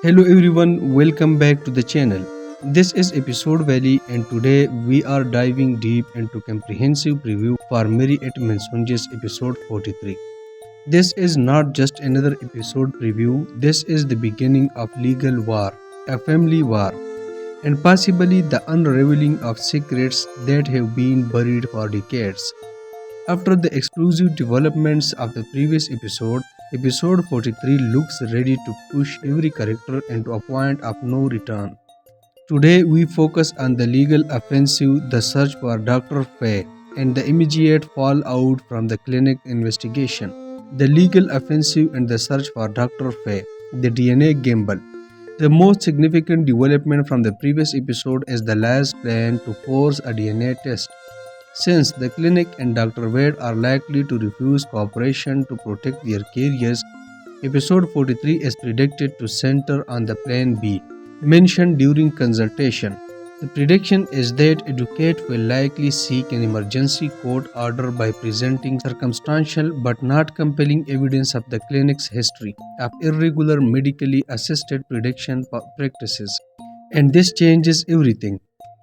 Hello everyone, welcome back to the channel. This is episode Valley and today we are diving deep into comprehensive preview for Mary at Mensonges episode 43. This is not just another episode preview, this is the beginning of legal war, a family war, and possibly the unraveling of secrets that have been buried for decades. After the explosive developments of the previous episode, episode 43 looks ready to push every character into a point of no return. Today we focus on the legal offensive, the search for Dr. Faye, and the immediate fallout from the clinic investigation. The legal offensive and the search for Dr. Faye, the DNA gamble. The most significant development from the previous episode is the liar's plan to force a DNA test. Since the clinic and Dr. Wade are likely to refuse cooperation to protect their careers, episode 43 is predicted to center on the plan B, mentioned during consultation. The prediction is that Advocate will likely seek an emergency court order by presenting circumstantial but not compelling evidence of the clinic's history of irregular medically assisted prediction practices. And this changes everything.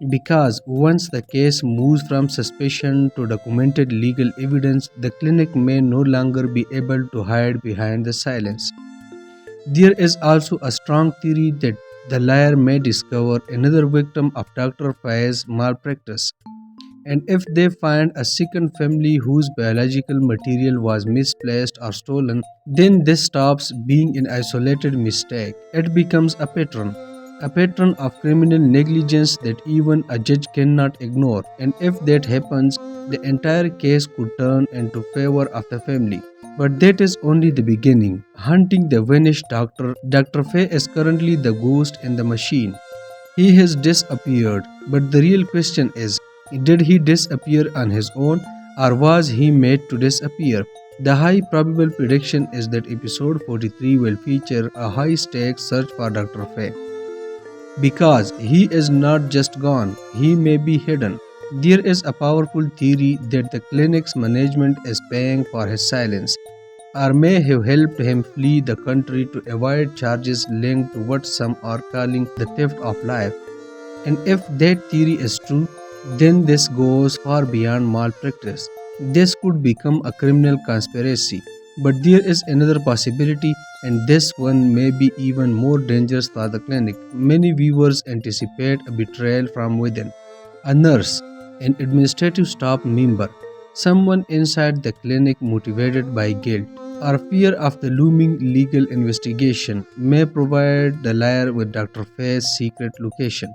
Because once the case moves from suspicion to documented legal evidence, the clinic may no longer be able to hide behind the silence. There is also a strong theory that the liar may discover another victim of Dr. Faye's malpractice. And if they find a second family whose biological material was misplaced or stolen, then this stops being an isolated mistake. It becomes a pattern of criminal negligence that even a judge cannot ignore. And if that happens, the entire case could turn into favor of the family. But that is only the beginning. Hunting the vanished doctor, Dr. Faye is currently the ghost in the machine. He has disappeared, but the real question is, did he disappear on his own or was he made to disappear? The high probable prediction is that episode 43 will feature a high stakes search for Dr. Faye. Because he is not just gone, he may be hidden. There is a powerful theory that the clinic's management is paying for his silence, or may have helped him flee the country to avoid charges linked to what some are calling the theft of life. And if that theory is true, then this goes far beyond malpractice. This could become a criminal conspiracy. But there is another possibility, and this one may be even more dangerous for the clinic. Many viewers anticipate a betrayal from within. A nurse, an administrative staff member, someone inside the clinic motivated by guilt or fear of the looming legal investigation may provide the liar with Dr. Faye's secret location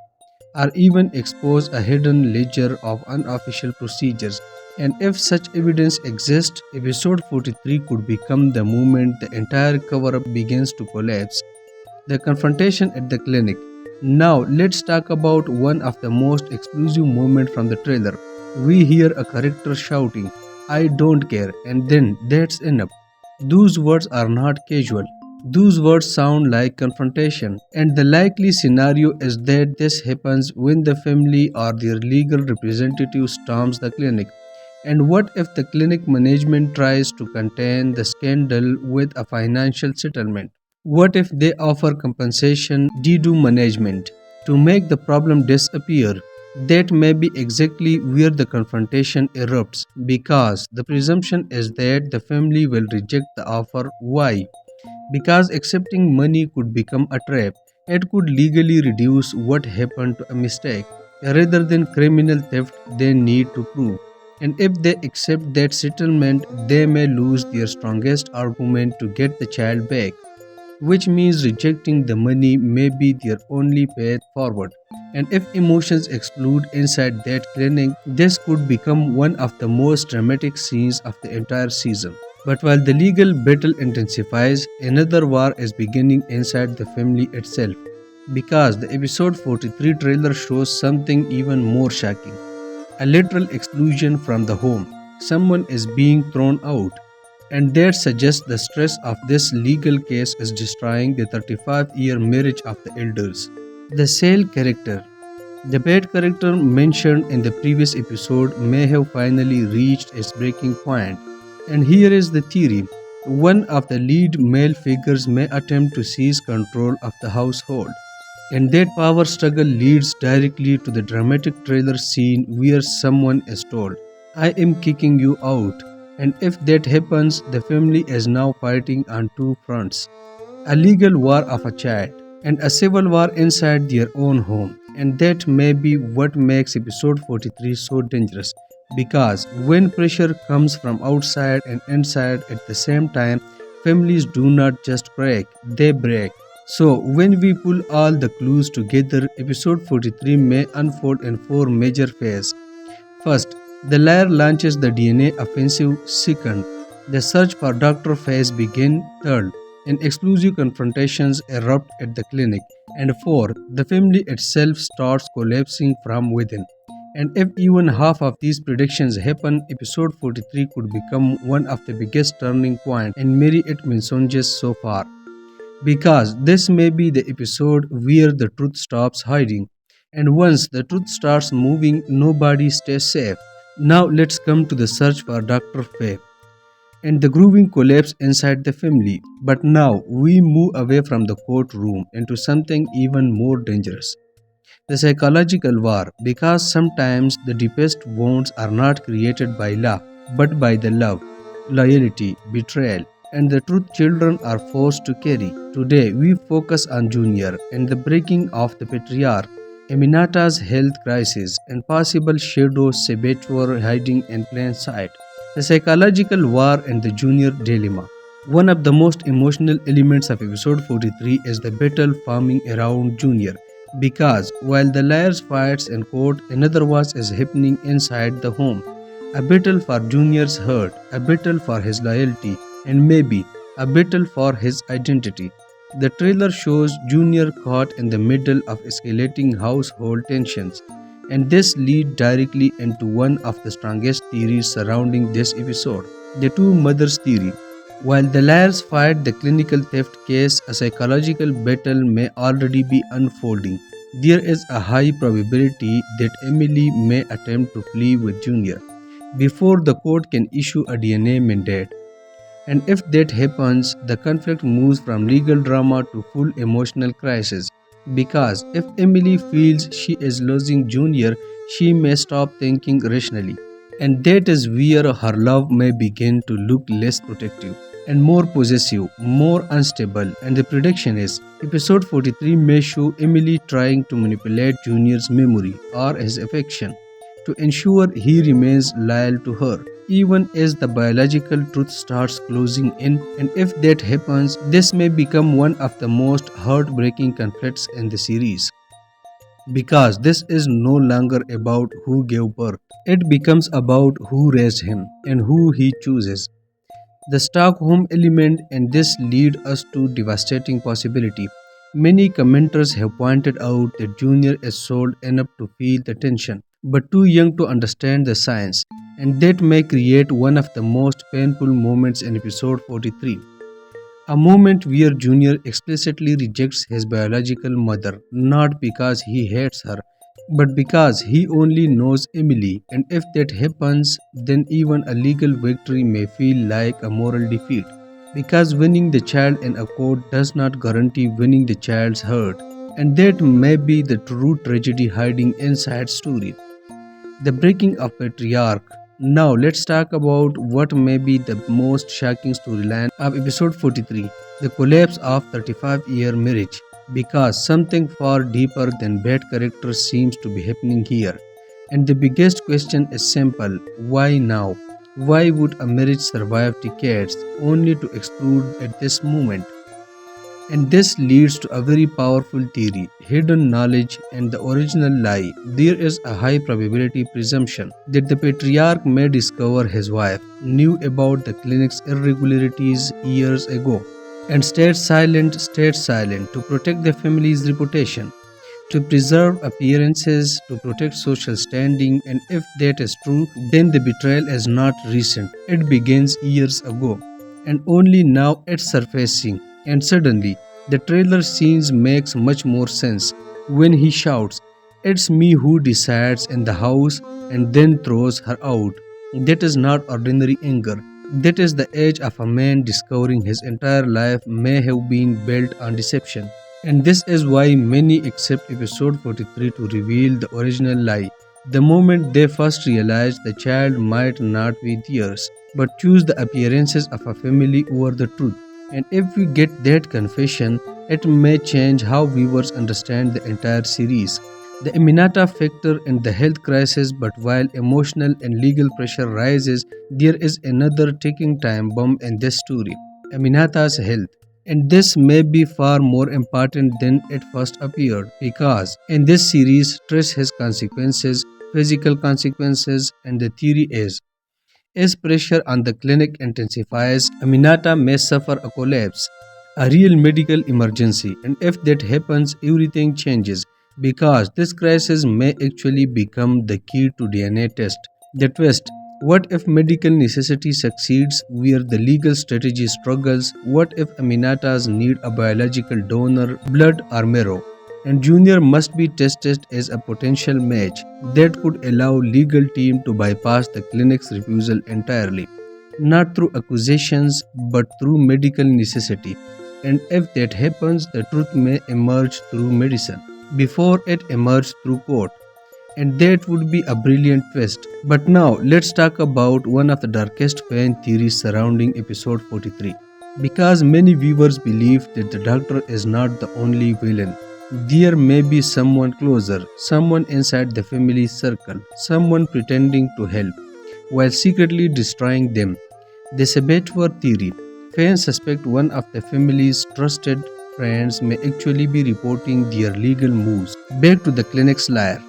or even expose a hidden ledger of unofficial procedures. And if such evidence exists, episode 43 could become the moment the entire cover up begins to collapse. The confrontation at the clinic. Now, let's talk about one of the most explosive moments from the trailer. We hear a character shouting, "I don't care," and then that's enough. Those words are not casual. Those words sound like confrontation, and the likely scenario is that this happens when the family or their legal representative storms the clinic. And what if the clinic management tries to contain the scandal with a financial settlement? What if they offer compensation due to management to make the problem disappear? That may be exactly where the confrontation erupts because the presumption is that the family will reject the offer. Why? Because accepting money could become a trap. It could legally reduce what happened to a mistake rather than criminal theft they need to prove. And if they accept that settlement, they may lose their strongest argument to get the child back, which means rejecting the money may be their only path forward. And if emotions explode inside that clinic, this could become one of the most dramatic scenes of the entire season. But while the legal battle intensifies, another war is beginning inside the family itself. Because the episode 43 trailer shows something even more shocking, a literal exclusion from the home. Someone is being thrown out. And that suggests the stress of this legal case is destroying the 35-year marriage of the elders. The Sale character. The bad character mentioned in the previous episode may have finally reached its breaking point. And here is the theory. One of the lead male figures may attempt to seize control of the household, and that power struggle leads directly to the dramatic trailer scene where someone is told, I am kicking you out. And if that happens, the family is now fighting on two fronts, a legal war of a child and a civil war inside their own home. And that may be what makes episode 43 so dangerous. Because when pressure comes from outside and inside at the same time, families do not just crack, they break. So, when we pull all the clues together, episode 43 may unfold in four major phases. First, the liar launches the DNA offensive. Second, the search for Dr. Phase begins. Third, and explosive confrontations erupt at the clinic. And fourth, the family itself starts collapsing from within. And if even half of these predictions happen, episode 43 could become one of the biggest turning points in Mary at Mensonges so far. Because this may be the episode where the truth stops hiding. And once the truth starts moving, nobody stays safe. Now let's come to the search for Dr. Faye and the grooving collapse inside the family. But now we move away from the courtroom into something even more dangerous, the psychological war, because sometimes the deepest wounds are not created by law, but by the love, loyalty, betrayal, and the truth children are forced to carry. Today, we focus on Junior and the breaking of the patriarch, Aminata's health crisis, and possible shadow saboteur hiding in plain sight. The psychological war and the Junior dilemma. One of the most emotional elements of episode 43 is the battle forming around Junior, because while the liars fights in court, another war is happening inside the home. A battle for Junior's heart, a battle for his loyalty, and maybe a battle for his identity. The trailer shows Junior caught in the middle of escalating household tensions, and this leads directly into one of the strongest theories surrounding this episode, the two mothers theory. While the liars fight the clinical theft case, a psychological battle may already be unfolding. There is a high probability that Amélie may attempt to flee with Junior before the court can issue a DNA mandate. And if that happens, the conflict moves from legal drama to full emotional crisis. Because if Amélie feels she is losing Junior, she may stop thinking rationally. And that is where her love may begin to look less protective and more possessive, more unstable. And the prediction is episode 43 may show Amélie trying to manipulate Junior's memory or his affection to ensure he remains loyal to her, even as the biological truth starts closing in. And if that happens, this may become one of the most heartbreaking conflicts in the series. Because this is no longer about who gave birth, it becomes about who raised him and who he chooses. The Stockholm element in this lead us to devastating possibility. Many commenters have pointed out that Junior is sold enough to feel the tension, but too young to understand the science, and that may create one of the most painful moments in episode 43. A moment where Junior explicitly rejects his biological mother, not because he hates her, but because he only knows Amélie. And if that happens, then even a legal victory may feel like a moral defeat. Because winning the child in a court does not guarantee winning the child's heart. And that may be the true tragedy hiding inside story, the breaking of patriarch. Now let's talk about what may be the most shocking storyline of episode 43, the collapse of 35-year marriage. Because something far deeper than bad characters seems to be happening here. And the biggest question is simple, why now? Why would a marriage survive decades only to explode at this moment? And this leads to a very powerful theory, hidden knowledge and the original lie. There is a high probability presumption that the patriarch may discover his wife knew about the clinic's irregularities years ago and stayed silent to protect the family's reputation, to preserve appearances, to protect social standing. And if that is true, then the betrayal is not recent. It begins years ago and only now it's surfacing. And suddenly, the trailer scenes makes much more sense when he shouts, "It's me who decides in the house," and then throws her out. That is not ordinary anger. That is the age of a man discovering his entire life may have been built on deception. And this is why many accept episode 43 to reveal the original lie. The moment they first realize the child might not be theirs, but choose the appearances of a family over the truth. And if we get that confession, it may change how viewers understand the entire series. The Aminata factor and the health crisis, but while emotional and legal pressure rises, there is another ticking time bomb in this story: Aminata's health. And this may be far more important than it first appeared, because in this series, stress has consequences, physical consequences, and the theory is as pressure on the clinic intensifies, Aminata may suffer a collapse, a real medical emergency, and if that happens, everything changes because this crisis may actually become the key to DNA test. The twist: what if medical necessity succeeds where the legal strategy struggles? What if Aminatas need a biological donor, blood, or marrow? And Junior must be tested as a potential match that could allow legal team to bypass the clinic's refusal entirely, not through accusations but through medical necessity. And if that happens, the truth may emerge through medicine before it emerged through court. And that would be a brilliant twist. But now let's talk about one of the darkest fan theories surrounding episode 43. Because many viewers believe that the doctor is not the only villain. There may be someone closer, someone inside the family circle, someone pretending to help while secretly destroying them. The saboteur theory. Fans suspect one of the family's trusted friends may actually be reporting their legal moves back to the clinic's liar.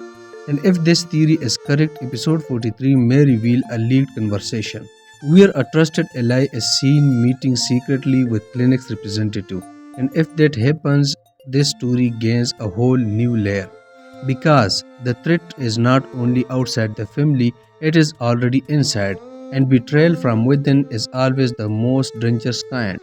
And if this theory is correct, episode 43 may reveal a leaked conversation where a trusted ally is seen meeting secretly with clinic's representative. And if that happens, this story gains a whole new layer. Because the threat is not only outside the family, it is already inside, and betrayal from within is always the most dangerous kind.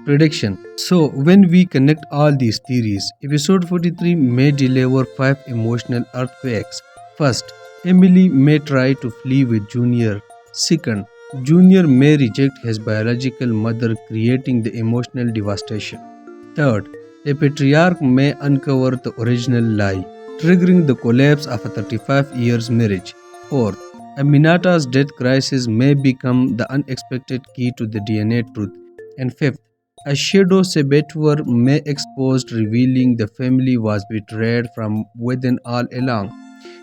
Prediction. So, when we connect all these theories, episode 43 may deliver 5 emotional earthquakes. First, Emily may try to flee with Junior. Second, Junior may reject his biological mother, creating the emotional devastation. Third, the patriarch may uncover the original lie, triggering the collapse of a 35 years marriage. Fourth, Aminata's death crisis may become the unexpected key to the DNA truth. And fifth, a shadow saboteur may expose, revealing the family was betrayed from within all along.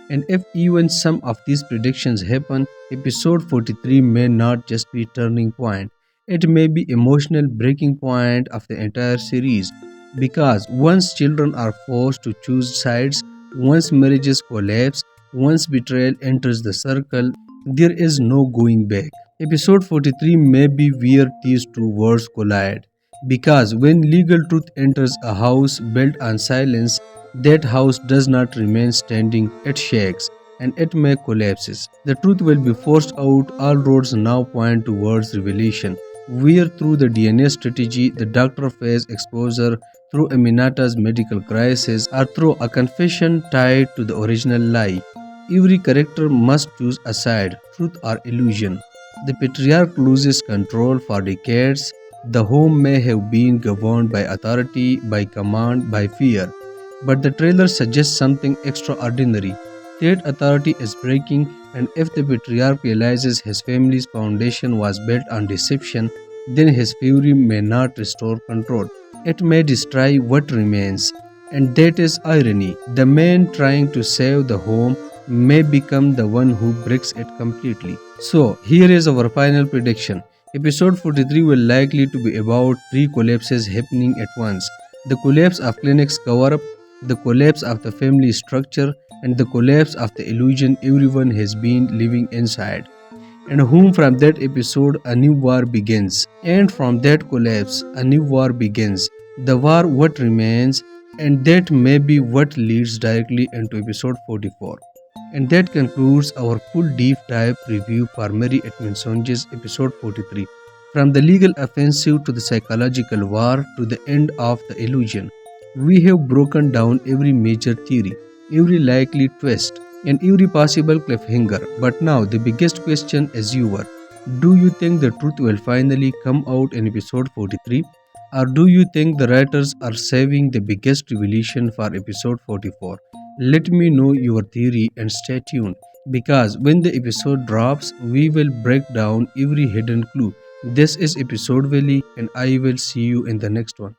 And if even some of these predictions happen, episode 43 may not just be turning point. It may be emotional breaking point of the entire series. Because once children are forced to choose sides, once marriages collapse, once betrayal enters the circle, there is no going back. Episode 43 may be where these two worlds collide. Because when legal truth enters a house built on silence, that house does not remain standing, it shakes and it may collapses. The truth will be forced out, all roads now point towards revelation. Where through the DNA strategy, the doctor faces exposure, through Aminata's medical crisis, or through a confession tied to the original lie. Every character must choose a side, truth or illusion. The patriarch loses control for decades. The home may have been governed by authority, by command, by fear. But the trailer suggests something extraordinary. That authority is breaking, and if the patriarch realizes his family's foundation was built on deception, then his fury may not restore control. It may destroy what remains. And that is irony. The man trying to save the home may become the one who breaks it completely. So, here is our final prediction. Episode 43 will likely to be about 3 collapses happening at once. The collapse of Clinique's cover-up, the collapse of the family structure, and the collapse of the illusion everyone has been living inside. And whom from that episode a new war begins. And from that collapse a new war begins. The war what remains, and that may be what leads directly into episode 44. And that concludes our full deep dive review for Mary at Mensonges episode 43. From the legal offensive to the psychological war to the end of the illusion, we have broken down every major theory, every likely twist, and every possible cliffhanger. But now the biggest question is yours. Do you think the truth will finally come out in episode 43? Or do you think the writers are saving the biggest revelation for episode 44? Let me know your theory and stay tuned because when the episode drops, we will break down every hidden clue. This is episode Valley, and I will see you in the next one.